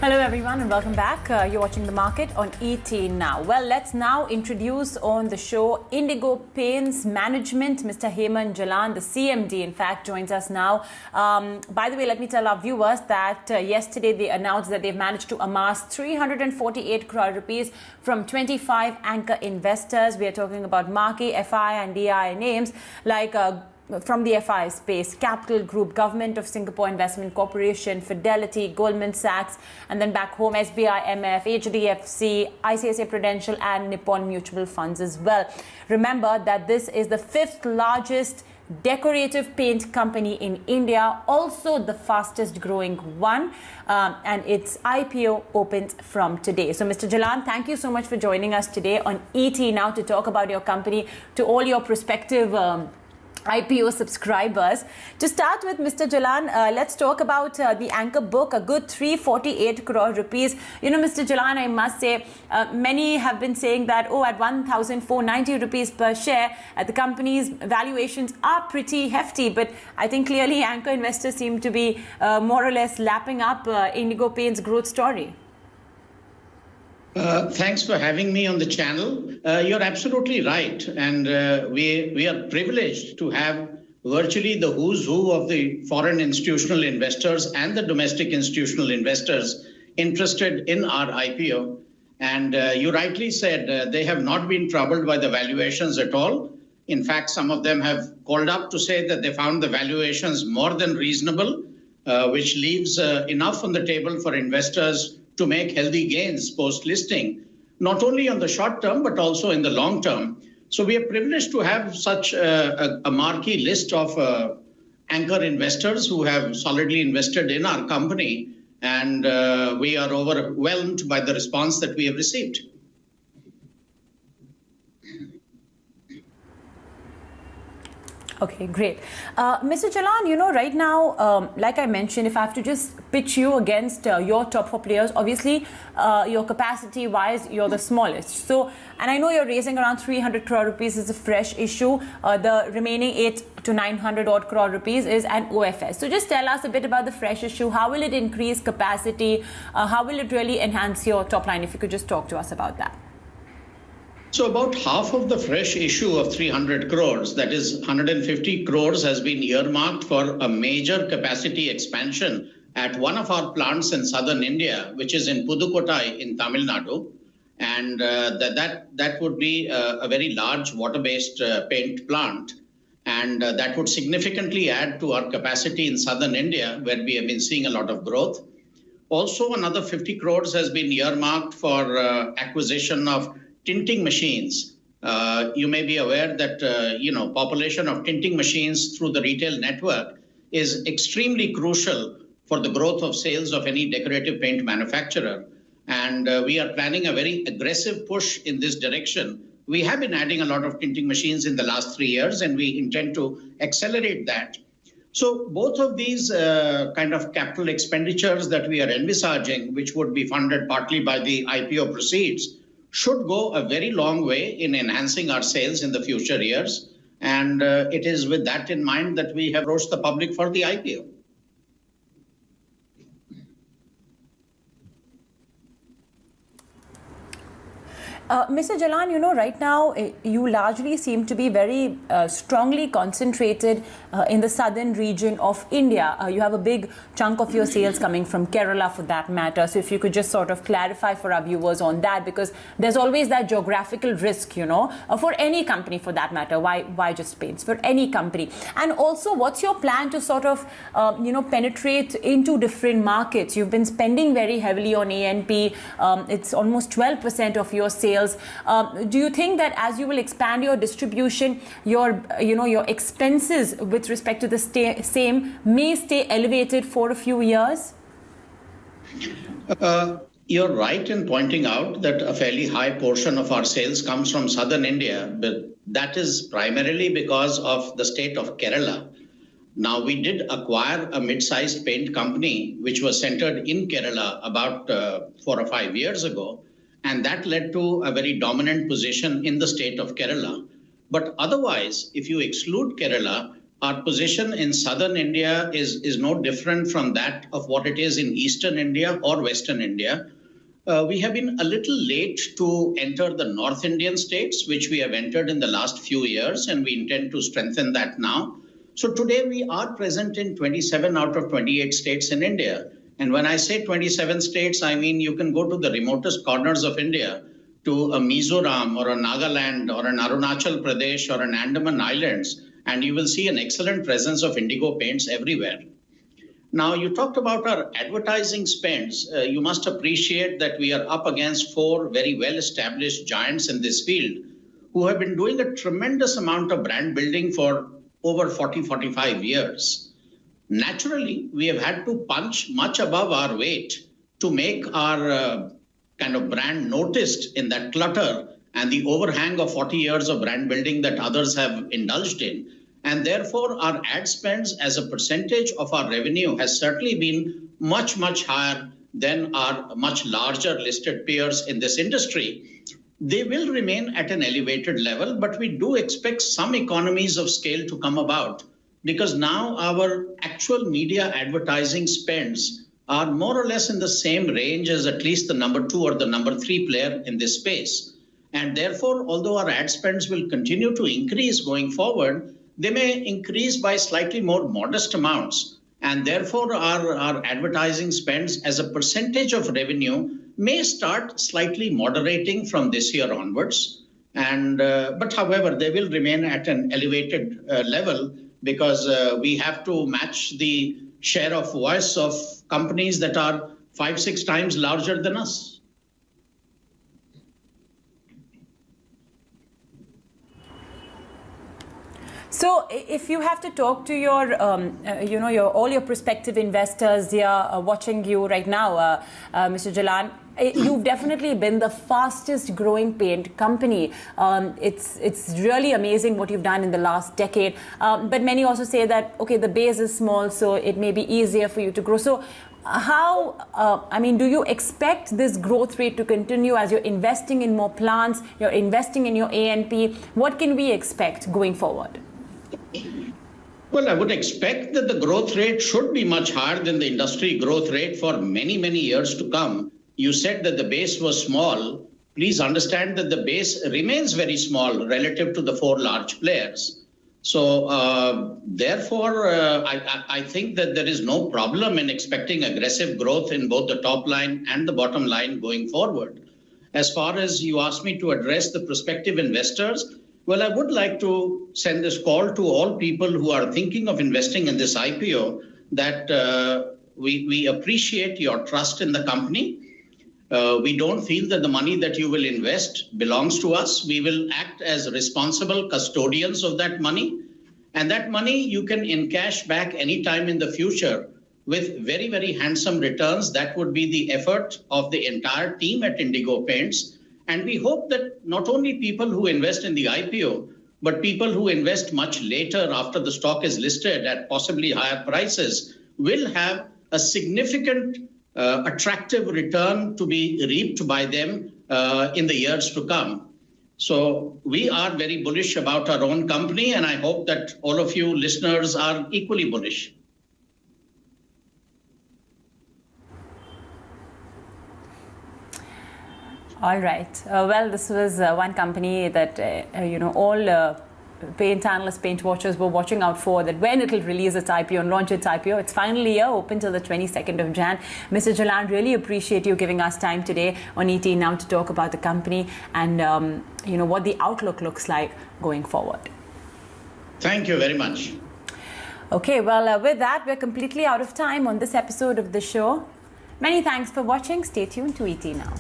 Hello everyone and welcome back. You're watching The Market on ET Now. Well, let's now introduce on the show Indigo Paints Management. Mr. Hemant Jalan, the CMD, in fact, joins us now. By the way, let me tell our viewers that yesterday they announced that they've managed to amass 348 crore rupees from 25 anchor investors. We are talking about marquee FI and DI names like from the FI space, Capital Group, Government of Singapore Investment Corporation, Fidelity, Goldman Sachs, and then back home, SBI, MF, HDFC, ICICI Prudential, and Nippon Mutual Funds as well. Remember that this is the 5th largest decorative paint company in India, also the fastest growing one, and its IPO opens from today. So Mr. Jalan, thank you so much for joining us today on ET Now to talk about your company to all your prospective IPO subscribers. To start with, Mr. Jalan, let's talk about the anchor book, a good 348 crore rupees. You know, Mr. Jalan, I must say, many have been saying that, oh, at 1,490 rupees per share, the company's valuations are pretty hefty. But I think clearly anchor investors seem to be more or less lapping up Indigo Paints' growth story. Thanks for having me on the channel. You're absolutely right. And we are privileged to have virtually the who's who of the foreign institutional investors and the domestic institutional investors interested in our IPO. And you rightly said they have not been troubled by the valuations at all. In fact, some of them have called up to say that they found the valuations more than reasonable, which leaves enough on the table for investors to make healthy gains post-listing, not only on the short term, but also in the long term. So we are privileged to have such a marquee list of anchor investors who have solidly invested in our company, and we are overwhelmed by the response that we have received. Okay, great. Mr. Jalan, you know, right now, like I mentioned, if I have to just pitch you against your top 4 players, obviously, your capacity-wise, you're the smallest. So, and I know you're raising around 300 crore rupees is a fresh issue. The remaining 8 to 900 odd crore rupees is an OFS. So just tell us a bit about the fresh issue. How will it increase capacity? How will it really enhance your top line? If you could just talk to us about that. So about half of the fresh issue of 300 crores, that is 150 crores, has been earmarked for a major capacity expansion at one of our plants in southern India, which is in Pudukkottai in Tamil Nadu. And that would be a very large water-based paint plant. And that would significantly add to our capacity in southern India, where we have been seeing a lot of growth. Also, another 50 crores has been earmarked for acquisition of tinting machines. You may be aware that, population of tinting machines through the retail network is extremely crucial for the growth of sales of any decorative paint manufacturer. And we are planning a very aggressive push in this direction. We have been adding a lot of tinting machines in the last 3 years, and we intend to accelerate that. So both of these kind of capital expenditures that we are envisaging, which would be funded partly by the IPO proceeds, should go a very long way in enhancing our sales in the future years. And it is with that in mind that we have approached the public for the IPO. Mr. Jalan, you know, right now, you largely seem to be very strongly concentrated in the southern region of India. You have a big chunk of your sales coming from Kerala, for that matter. So if you could just sort of clarify for our viewers on that, because there's always that geographical risk, you know, for any company for that matter. Why just paints? For any company. And also, what's your plan to sort of, penetrate into different markets? You've been spending very heavily on A&P. It's almost 12% of your sales. Do you think that as you will expand your distribution, your expenses with respect to the same may stay elevated for a few years? You're right in pointing out that a fairly high portion of our sales comes from southern India, but that is primarily because of the state of Kerala. Now, we did acquire a mid-sized paint company which was centered in Kerala about 4 or 5 years ago. And that led to a very dominant position in the state of Kerala. But otherwise, if you exclude Kerala, our position in southern India is no different from that of what it is in eastern India or western India. We have been a little late to enter the North Indian states, which we have entered in the last few years, and we intend to strengthen that now. So today we are present in 27 out of 28 states in India. And when I say 27 states, I mean you can go to the remotest corners of India, to a Mizoram or a Nagaland or an Arunachal Pradesh or an Andaman Islands, and you will see an excellent presence of Indigo Paints everywhere. Now, you talked about our advertising spends. You must appreciate that we are up against 4 very well-established giants in this field who have been doing a tremendous amount of brand building for over 40, 45 years. Naturally, we have had to punch much above our weight to make our kind of brand noticed in that clutter and the overhang of 40 years of brand building that others have indulged in. And therefore, our ad spends as a percentage of our revenue has certainly been much, much higher than our much larger listed peers in this industry. They will remain at an elevated level, but we do expect some economies of scale to come about because now our actual media advertising spends are more or less in the same range as at least the number 2 or the number 3 player in this space. And therefore, although our ad spends will continue to increase going forward, they may increase by slightly more modest amounts. And therefore, our advertising spends as a percentage of revenue may start slightly moderating from this year onwards. And but however, they will remain at an elevated level because we have to match the share of voice of companies that are 5-6 times larger than us. So, if you have to talk to your, all your prospective investors here watching you right now, Mr. Jalan, you've definitely been the fastest growing paint company. It's really amazing what you've done in the last decade. But many also say that, okay, the base is small, so it may be easier for you to grow. So, do you expect this growth rate to continue as you're investing in more plants, you're investing in your A&P? What can we expect going forward? Well, I would expect that the growth rate should be much higher than the industry growth rate for many, many years to come. You said that the base was small. Please understand that the base remains very small relative to the 4 large players. So therefore, I think that there is no problem in expecting aggressive growth in both the top line and the bottom line going forward. As far as you asked me to address the prospective investors, well, I would like to send this call to all people who are thinking of investing in this IPO that we appreciate your trust in the company. We don't feel that the money that you will invest belongs to us. We will act as responsible custodians of that money. And that money you can encash back anytime in the future with very, very handsome returns. That would be the effort of the entire team at Indigo Paints. And we hope that not only people who invest in the IPO, but people who invest much later after the stock is listed at possibly higher prices will have a significant attractive return to be reaped by them in the years to come. So we are very bullish about our own company, and I hope that all of you listeners are equally bullish. All right. Well, this was one company that, all paint analysts, paint watchers were watching out for, that when it will release its IPO and launch its IPO. It's finally here, open till the 22nd of Jan. Mr. Jalan, really appreciate you giving us time today on ET Now to talk about the company and, what the outlook looks like going forward. Thank you very much. Okay, well, with that, we're completely out of time on this episode of the show. Many thanks for watching. Stay tuned to ET Now.